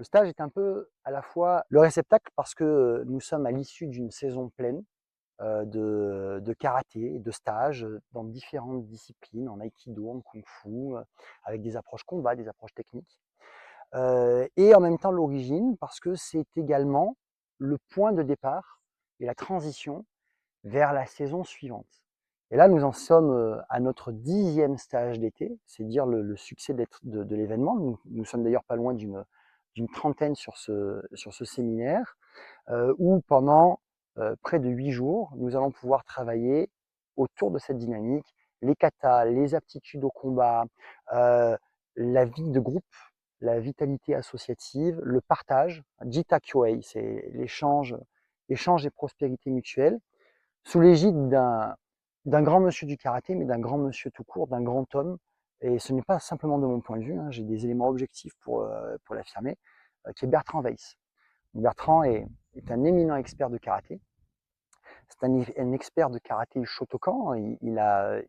stage est un peu à la fois le réceptacle parce que nous sommes à l'issue d'une saison pleine de karaté, de stages dans différentes disciplines, en aïkido, en kung-fu, avec des approches combat, des approches techniques. Et en même temps l'origine parce que c'est également le point de départ et la transition vers la saison suivante. Et là, nous en sommes à notre 10e stage d'été, c'est dire le succès de l'événement. Nous sommes d'ailleurs pas loin d'une trentaine sur ce séminaire, où pendant près de 8 jours, nous allons pouvoir travailler autour de cette dynamique, les katas, les aptitudes au combat, la vie de groupe, la vitalité associative, le partage, Jita Kyoei, c'est l'échange et prospérité mutuelle, sous l'égide d'un grand monsieur du karaté, mais d'un grand monsieur tout court, d'un grand homme. Et ce n'est pas simplement de mon point de vue, hein, j'ai des éléments objectifs pour l'affirmer, qui est Bertrand Weiss. Bertrand est un éminent expert de karaté. C'est un expert de karaté Shotokan. Il a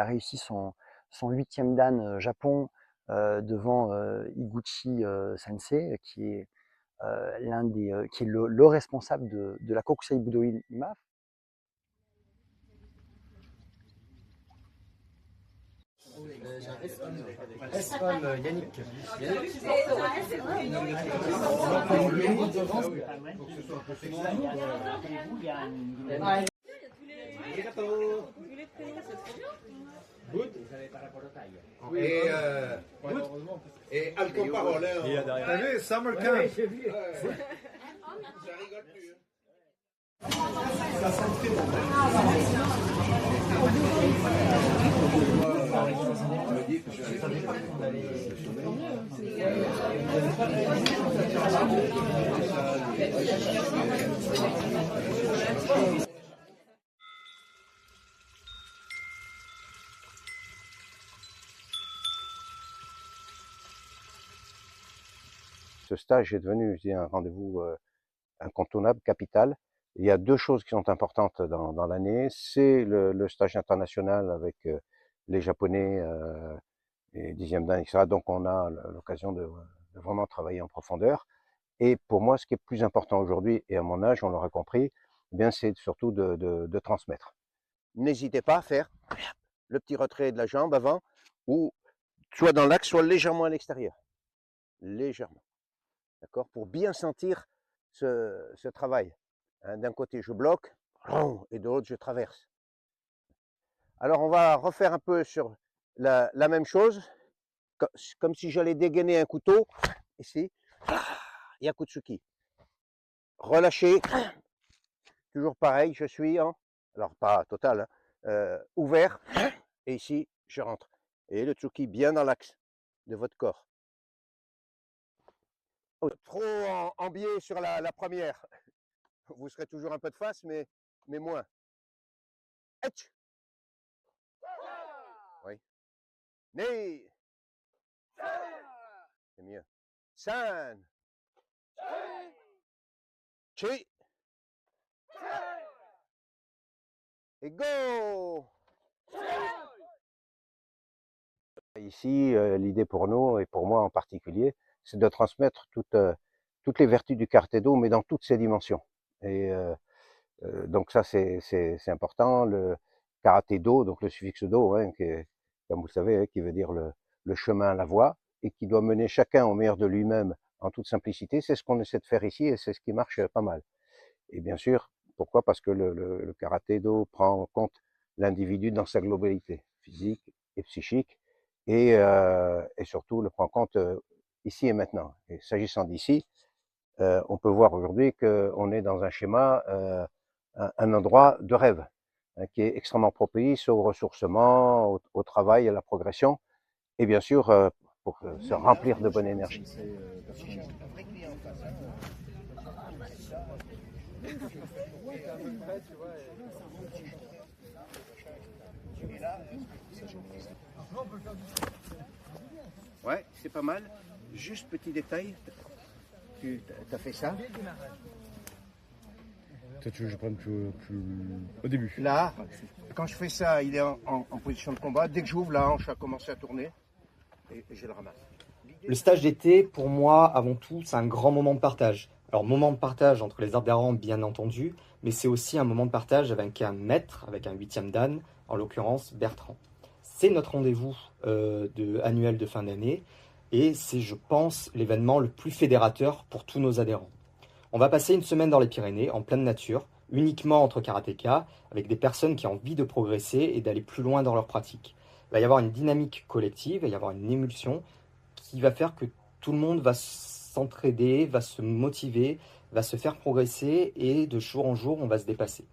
réussi son 8e dan Japon devant Iguchi Sensei, qui est qui est le responsable de la Kokusai Budo IMAF. S-Homme Yannick. Et Alcon Parole. T'as vu, Summer Camp? Ça rigole plus. Ce stage est devenu, je dis, un rendez-vous incontournable, capital. Il y a 2 choses qui sont importantes dans l'année. C'est le stage international avec les Japonais et 10e dan, etc. Donc on a l'occasion de vraiment travailler en profondeur. Et pour moi, ce qui est plus important aujourd'hui, et à mon âge, on l'aura compris, eh bien c'est surtout de transmettre. N'hésitez pas à faire le petit retrait de la jambe avant, ou soit dans l'axe, soit légèrement à l'extérieur. Légèrement. D'accord? Pour bien sentir ce travail. Hein, d'un côté, je bloque, et de l'autre, je traverse. Alors, on va refaire un peu sur la même chose, comme si j'allais dégainer un couteau, ici, Yakutsuki. Relâcher, toujours pareil, je suis en, alors pas total, hein, ouvert, et ici, je rentre. Et le tsuki bien dans l'axe de votre corps. Trop en biais sur la première. Vous serez toujours un peu de face, mais moins. Etch. Oui. Nei. C'est mieux. San. Chi. Et go. Ici, l'idée pour nous, et pour moi en particulier, c'est de transmettre toutes les vertus du karaté-do, mais dans toutes ses dimensions. Et donc ça, c'est important. Le karaté-do, donc le suffixe do, hein, qui est, comme vous le savez, hein, qui veut dire le chemin, la voie, et qui doit mener chacun au meilleur de lui-même en toute simplicité. C'est ce qu'on essaie de faire ici, et c'est ce qui marche pas mal. Et bien sûr, pourquoi? Parce que le karaté-do prend en compte l'individu dans sa globalité, physique et psychique, et surtout le prend en compte ici et maintenant. Et s'agissant d'ici, on peut voir aujourd'hui qu'on est dans un schéma, un endroit de rêve, hein, qui est extrêmement propice au ressourcement, au travail, à la progression, et bien sûr pour se remplir de bonne énergie. Ouais, c'est pas mal. Juste petit détail, tu as fait ça. Toi, tu veux que je prenne plus au début? Là, quand je fais ça, il est en position de combat. Dès que j'ouvre la hanche, a commencé à tourner et je le ramasse. Le stage d'été, pour moi, avant tout, c'est un grand moment de partage. Alors, moment de partage entre les adhérents, bien entendu, mais c'est aussi un moment de partage avec un maître, avec un 8e dan, en l'occurrence Bertrand. C'est notre rendez-vous annuel de fin d'année et c'est, je pense, l'événement le plus fédérateur pour tous nos adhérents. On va passer une semaine dans les Pyrénées, en pleine nature, uniquement entre karatékas, avec des personnes qui ont envie de progresser et d'aller plus loin dans leur pratique. Il va y avoir une dynamique collective, il va y avoir une émulsion qui va faire que tout le monde va s'entraider, va se motiver, va se faire progresser et de jour en jour, on va se dépasser.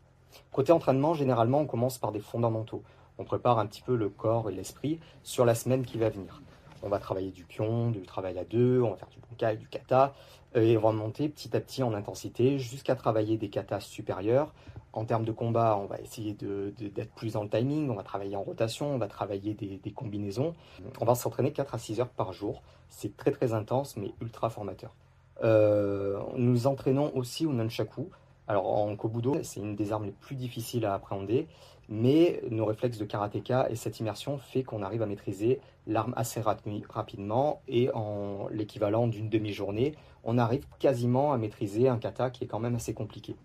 Côté entraînement, généralement, on commence par des fondamentaux. On prépare un petit peu le corps et l'esprit sur la semaine qui va venir. On va travailler du pion, du travail à deux, on va faire du bunkai, du kata, et on va monter petit à petit en intensité jusqu'à travailler des katas supérieurs. En termes de combat, on va essayer d'être plus dans le timing, on va travailler en rotation, on va travailler des combinaisons. On va s'entraîner 4 à 6 heures par jour. C'est très très intense mais ultra formateur. Nous entraînons aussi au nunchaku. Alors en kobudo, c'est une des armes les plus difficiles à appréhender, mais nos réflexes de karatéka et cette immersion fait qu'on arrive à maîtriser l'arme assez rapidement et en l'équivalent d'une demi-journée, on arrive quasiment à maîtriser un kata qui est quand même assez compliqué.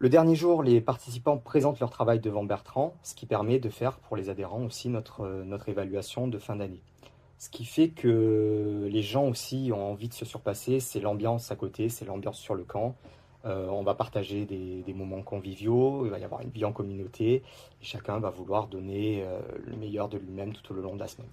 Le dernier jour, les participants présentent leur travail devant Bertrand, ce qui permet de faire pour les adhérents aussi notre évaluation de fin d'année. Ce qui fait que les gens aussi ont envie de se surpasser, c'est l'ambiance à côté, c'est l'ambiance sur le camp. On va partager des moments conviviaux, il va y avoir une vie en communauté, et chacun va vouloir donner le meilleur de lui-même tout au long de la semaine.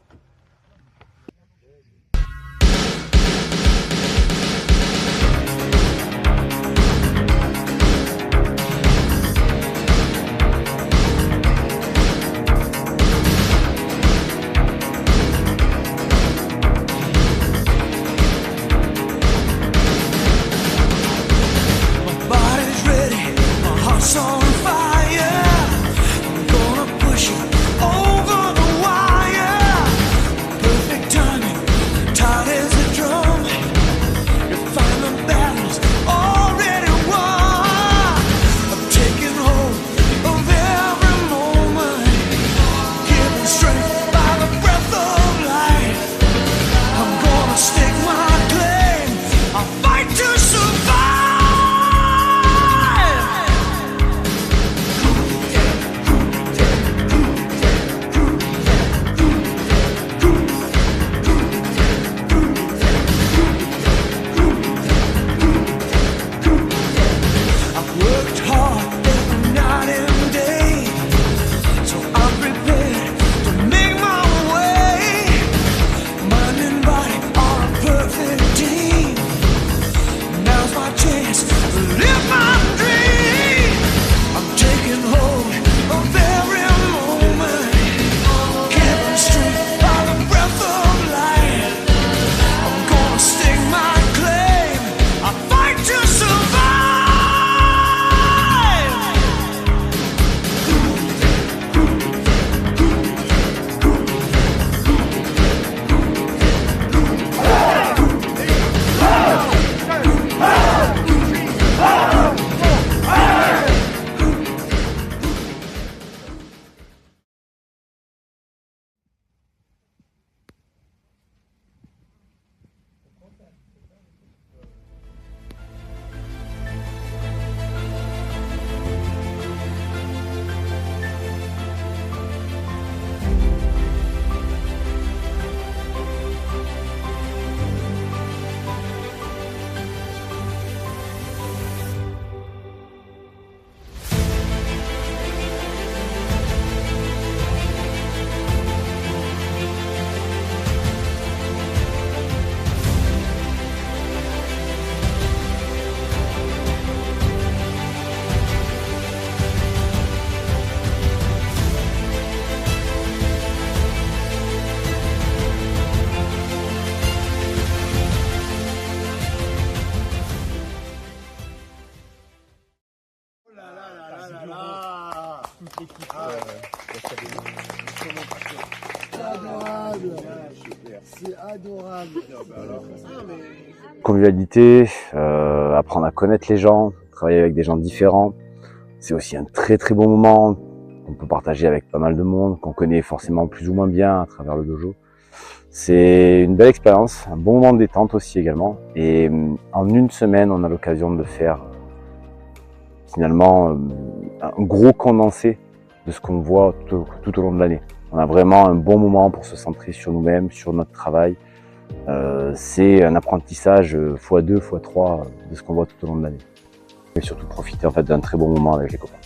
C'est adorable. Convivialité, apprendre à connaître les gens, travailler avec des gens différents. C'est aussi un très très bon moment qu'on peut partager avec pas mal de monde, qu'on connaît forcément plus ou moins bien à travers le dojo. C'est une belle expérience, un bon moment de détente aussi également. Et en une semaine, on a l'occasion de faire finalement un gros condensé de ce qu'on voit tout au long de l'année. On a vraiment un bon moment pour se centrer sur nous-mêmes, sur notre travail. C'est un apprentissage x2, x3 de ce qu'on voit tout au long de l'année. Et surtout profiter en fait d'un très bon moment avec les copains.